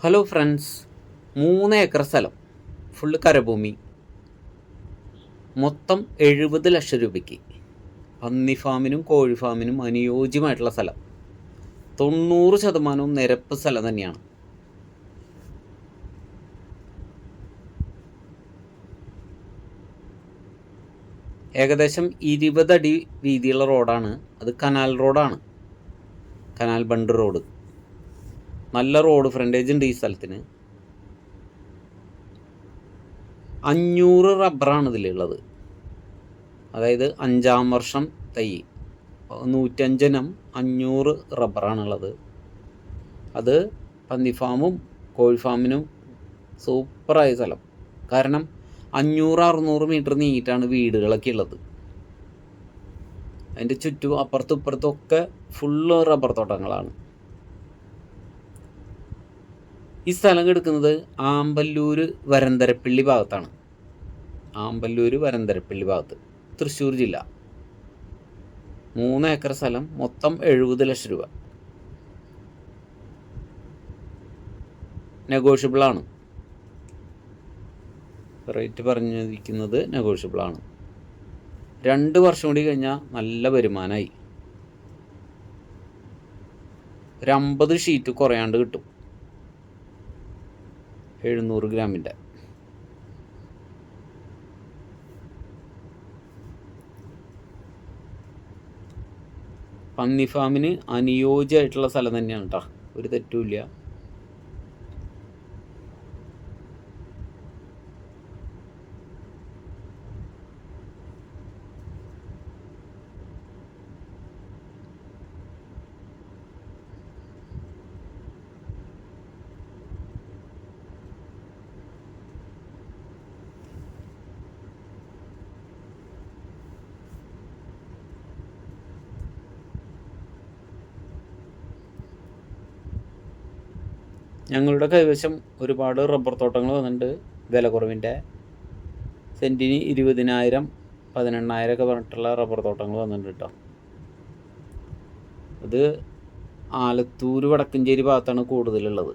Hello friends, 3 acre സ്ഥലം, full കരഭൂമി, മൊത്തം 70 ലക്ഷം രൂപയ്ക്ക് പന്നി ഫാമിനും കോഴി ഫാമിനും അനുയോജ്യമായിട്ടുള്ള സ്ഥലം. 90% നിരപ്പ് സ്ഥലം തന്നെയാണ്. ഏകദേശം 20 അടി വീതിയുള്ള റോഡാണ്. അത് കനാൽ റോഡാണ്, കനാൽ ബണ്ട് റോഡ്. നല്ല റോഡ് ഫ്രണ്ടേജ് ഉണ്ട് ഈ സ്ഥലത്തിന്. 500 റബ്ബറാണ് ഇതിലുള്ളത്. അതായത് 5-ാം വർഷം തൈ, 105 ഇനം 500 റബ്ബറാണുള്ളത്. അത് പന്നി ഫാമും കോഴി ഫാമിനും സൂപ്പറായ സ്ഥലം. കാരണം 500-600 മീറ്റർ നീങ്ങിയിട്ടാണ് വീടുകളൊക്കെ ഉള്ളത്. അതിൻ്റെ ചുറ്റും അപ്പുറത്തും ഇപ്പുറത്തും ഒക്കെ ഫുള്ള് റബ്ബർ തോട്ടങ്ങളാണ്. ഈ സ്ഥലം കിടക്കുന്നത് ആമ്പല്ലൂർ വരന്തരപ്പള്ളി ഭാഗത്താണ്. ആമ്പല്ലൂർ വരന്തരപ്പള്ളി ഭാഗത്ത്, തൃശ്ശൂർ ജില്ല. 3 ഏക്കർ സ്ഥലം, മൊത്തം 70 ലക്ഷം രൂപ. നെഗോഷ്യബിളാണ്, റേറ്റ് പറഞ്ഞിരിക്കുന്നത് നെഗോഷ്യബിളാണ്. 2 വർഷം കൂടി കഴിഞ്ഞാൽ നല്ല വരുമാനമായി. ഒരു 50 ഷീറ്റ് കുറയാണ്ട് കിട്ടും, 700 ഗ്രാമിൻ്റെ. പന്നി ഫാമിന് അനുയോജ്യമായിട്ടുള്ള സ്ഥലം തന്നെയാണ് കേട്ടോ, ഒരു തെറ്റുമില്ല. ഞങ്ങളുടെ കൈവശം ഒരുപാട് റബ്ബർ തോട്ടങ്ങൾ വന്നിട്ടുണ്ട്. വില കുറവിൻ്റെ സെൻറ്റിന് 20,000, 18,000 ഒക്കെ പറഞ്ഞിട്ടുള്ള റബ്ബർ തോട്ടങ്ങൾ വന്നിട്ടുണ്ട് കേട്ടോ. അത് ആലത്തൂർ വടക്കഞ്ചേരി ഭാഗത്താണ് കൂടുതലുള്ളത്.